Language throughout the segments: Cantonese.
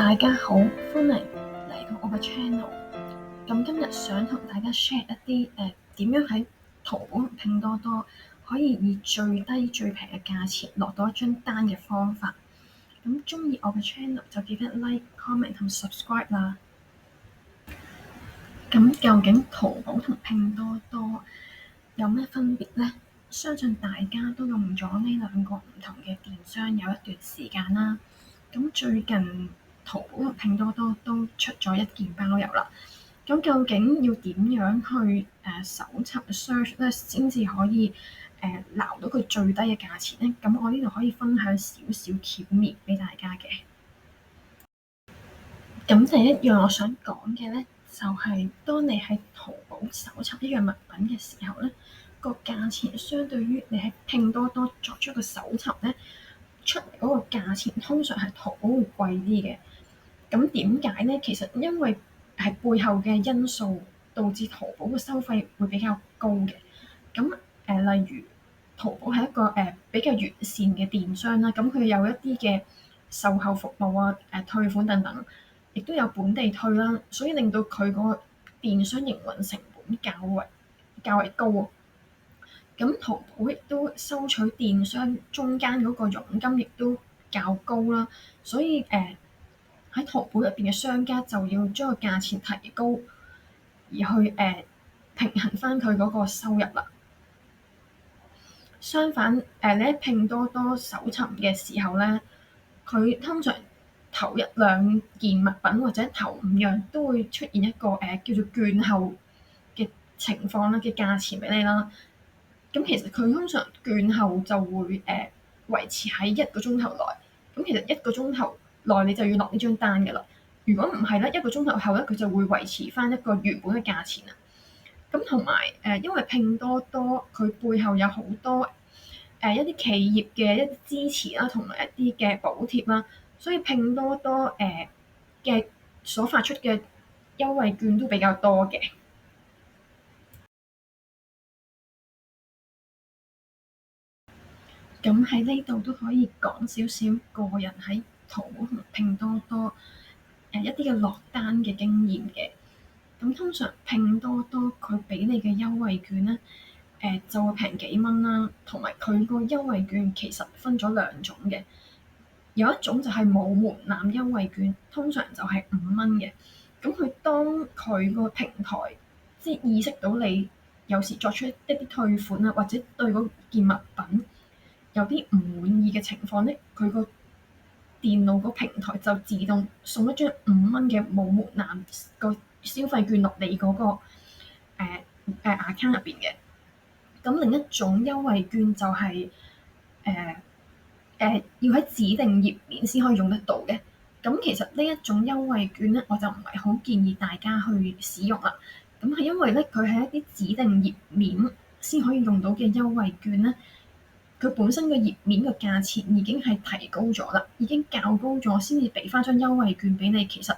大家好，歡迎嚟到我嘅 channel。咁今日想同大家 share 一啲點樣喺淘寶同拼多多可以以最低最平嘅價錢落到一張單嘅方法。咁鍾意我嘅 channel 就記得 like、comment 同 subscribe 啦。咁究竟淘寶同拼多多有咩分別呢？相信大家都用咗呢兩個唔同嘅電商有一段時間啦。咁最近淘寶同拼多多都出咗一件包郵啦。咁究竟要點樣去搜尋 search 咧，先至可以撈到佢最低嘅價錢咧？咁我呢度可以分享少少竅門俾大家嘅。咁第一樣我想講嘅咧，就係當你喺淘寶搜尋一樣物品嘅時候咧，個價錢相對於你喺拼多多作出個搜尋咧，出嚟嗰個價錢通常係淘寶會貴啲嘅。咁點解咧？其實因為係背後嘅因素導致淘寶嘅收費會比較高嘅。咁例如淘寶係一個比較完善嘅電商啦，咁佢有一啲嘅售後服務啊、退款等等，亦都有本地退啦，所以令到佢個電商營運成本較為高啊。咁淘寶亦都收取電商中間嗰個佣金亦都較高啦，所以喺淘寶入邊嘅商家就要將個價錢提高，而去平衡翻佢嗰個收入啦。相反，你喺拼多多搜尋嘅時候咧，佢通常頭一兩件物品或者頭五樣都會出現一個叫做券後嘅情況啦嘅價錢俾你啦。咁其實佢通常券後就會維持喺一個鐘頭內。咁其實一個鐘頭內你就要落呢張單㗎啦。如果唔係咧，一個鐘頭後咧，佢就會維持翻一個原本嘅價錢啦。咁同埋因為拼多多佢背後有好多一啲企業嘅一啲支持啦，同埋一啲嘅補貼啦，所以拼多多嘅所發出嘅優惠券都比較多嘅。咁喺呢度都可以講少少個人喺淘寶同拼多多一啲嘅落單嘅經驗嘅。咁通常拼多多佢俾你嘅優惠券咧，就會平幾蚊啦，同埋佢個優惠券其實分咗兩種嘅，有一種就係冇門檻優惠券，通常就係5蚊嘅。咁佢當佢個平台即係意識到你有時作出一啲退款啊，或者對嗰件物品有啲唔滿意嘅情況咧，佢個電腦個平台就自動送一張5蚊嘅冇門檻個消費券落你嗰個account 入邊嘅。咁另一種優惠券就係要喺指定頁面先可以用得到嘅。咁其實呢一種優惠券咧，我就唔係好建議大家去使用啦。咁係因為咧，佢係一啲指定頁面先可以用到嘅優惠券咧，佢本身個頁面嘅價錢已經係提高咗啦，已經較高咗先至俾翻張優惠券俾你。其實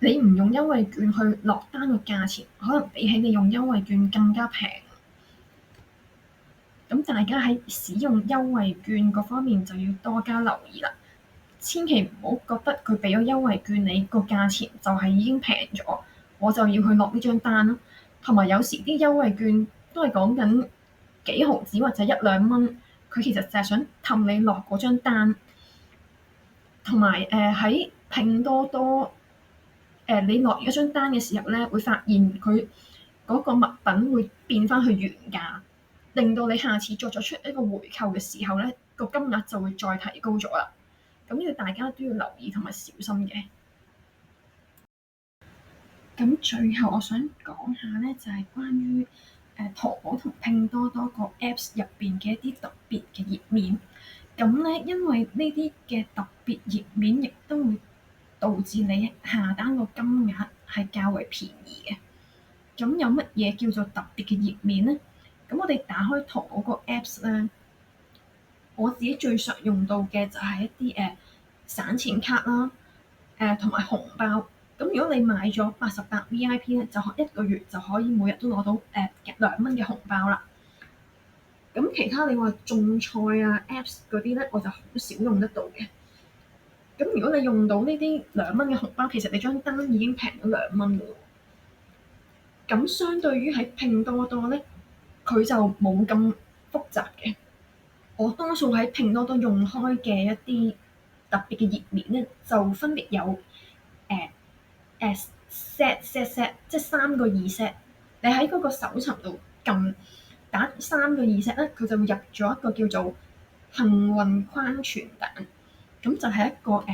你唔用優惠券去落單個價錢，可能比起你用優惠券更加平。咁大家喺使用優惠券嗰方面就要多加留意啦，千祈唔好覺得佢俾咗優惠券你個價錢就係已經平咗，我就要去落呢張單咯。同埋有時啲優惠券都係講緊幾毫子或者一兩蚊，佢其實就係想氹你落嗰張單。同埋喺拼多多你落完一張單嘅時候咧，會發現佢嗰個物品會變翻去原價，令到你下次再作出一個回購嘅時候咧，個金額就會再提高咗啦。咁呢個大家都要留意同埋小心嘅。咁最後我想講下咧，就係關於淘寶同拼多多個 Apps 入邊嘅一啲特別嘅頁面。咁咧，因為呢啲嘅特別頁面亦都會導致你下單個金額係較為便宜嘅。咁有乜嘢叫做特別嘅頁面咧？咁我哋打開淘寶個 Apps 咧，我自己最常用到嘅就係一啲散錢卡啦，同埋紅包。咁如果你買咗88 VIP 咧，就一個月就可以每日都攞到2蚊嘅紅包啦。咁其他你話種菜啊 Apps 嗰啲咧，我就好少用得到嘅。咁如果你用到呢啲2蚊嘅紅包，其實你張單已經平咗2蚊㗎喎。咁相對於喺拼多多咧，佢就冇咁複雜嘅。我多數喺拼多多用開嘅一啲特別嘅頁面咧，就分別有誒set，即係3個2set。你喺嗰個搜尋度打3個2set咧，佢就會入咗一個叫做幸運框傳蛋，咁就係一個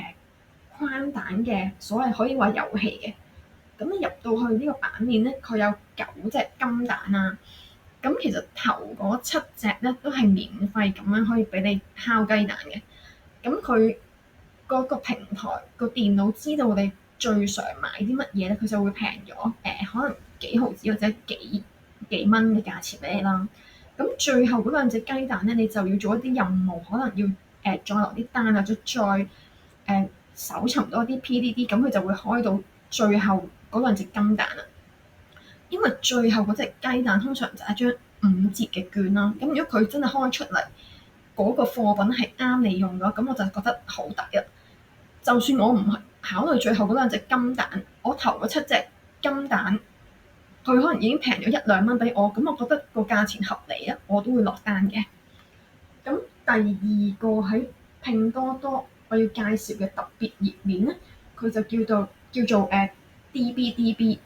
框蛋嘅所謂可以話遊戲嘅。咁你入到去呢個版面咧，佢有9隻金蛋啊。咁其實頭嗰7隻咧都係免費咁樣可以俾你敲雞蛋嘅。咁佢嗰個平台個電腦知道你最常買啲乜嘢咧，佢就會平咗可能幾毫子或者幾蚊嘅價錢俾你啦。咁最後嗰2隻雞蛋咧，你就要做一啲任務，可能要再落啲單或者再搜尋多啲 PDD，咁佢就會開到最後嗰2隻金蛋啦。因為最後嗰隻雞蛋通常就係一張5折嘅券啦。咁如果佢真係開出嚟嗰個貨品係啱你用嘅，咁我就覺得好抵啊！就算我唔係考慮最後嗰2隻金蛋，我頭嗰7隻金蛋，佢可能已經平咗1-2蚊俾我，咁我覺得個價錢合理啊，我都會落單嘅。咁第二個喺拼多多我要介紹嘅特別頁面咧，佢就叫做DBDB。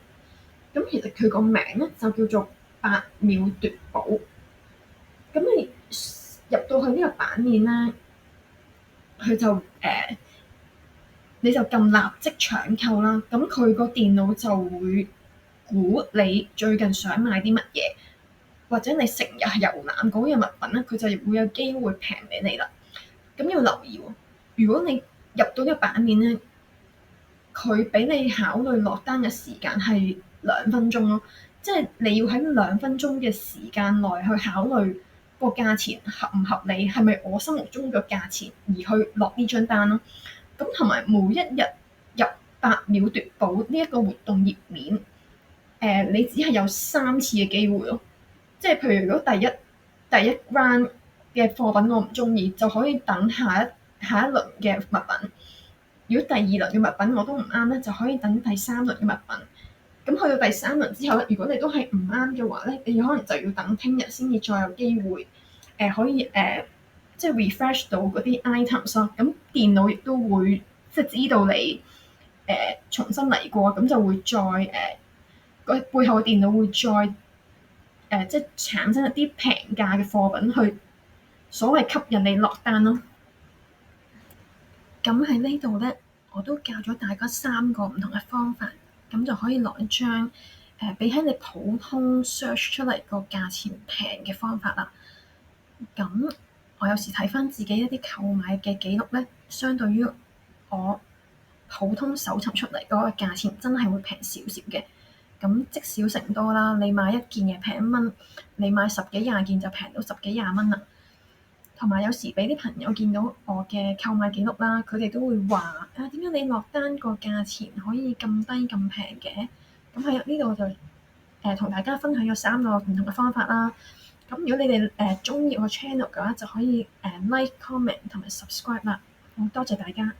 咁其實佢個名咧就叫做8秒奪寶。咁你入到去呢個版面咧，佢就你就撳立即搶購啦。咁佢個電腦就會估你最近想買啲乜嘢，或者你成日遊覽嗰樣物品咧，佢就會有機會平俾你啦。咁要留意喎，如果你入到呢個版面咧，佢俾你考慮落單嘅時間係2分鐘咯，即係你要喺2分鐘嘅時間內去考慮個價錢合唔合理，係咪我心目中嘅價錢而去落呢張單咯。咁同埋每一日入8秒奪寶呢一個活動頁面，你只係有3次嘅機會咯。即係譬如如果第一 round 嘅貨品我唔中意，就可以等下一輪嘅物品。如果第2輪嘅物品我都唔啱咧，就可以等第3輪嘅物品。咁去到第3輪之後咧，如果你都係唔啱嘅話咧，你可能就要等聽日先至再有機會可以即係 refresh 到嗰啲 items 咯。咁電腦亦都會即係知道你重新嚟過，咁就會再個背後嘅電腦會再即係產生一啲平價嘅貨品去所謂吸引你落單咯。咁喺呢度咧，我都教咗大家3個唔同嘅方法，咁就可以落一張比起你普通 search 出嚟個價錢平嘅方法啦。咁我有時睇翻自己一啲購買嘅記錄咧，相對於我普通搜尋出嚟嗰個價錢，真係會平少少嘅。咁積少成多啦，你買1件嘅平1蚊，你買10幾20件就平到10幾20蚊啦。同埋有時俾啲朋友見到我嘅購買記錄啦，佢哋都會話啊，點解你落單個價錢可以咁低咁平嘅？咁喺呢度就同大家分享咗3個唔同嘅方法啦。咁如果你哋中意我 channel 嘅話，就可以like、comment 同埋 subscribe 啦。好多謝大家。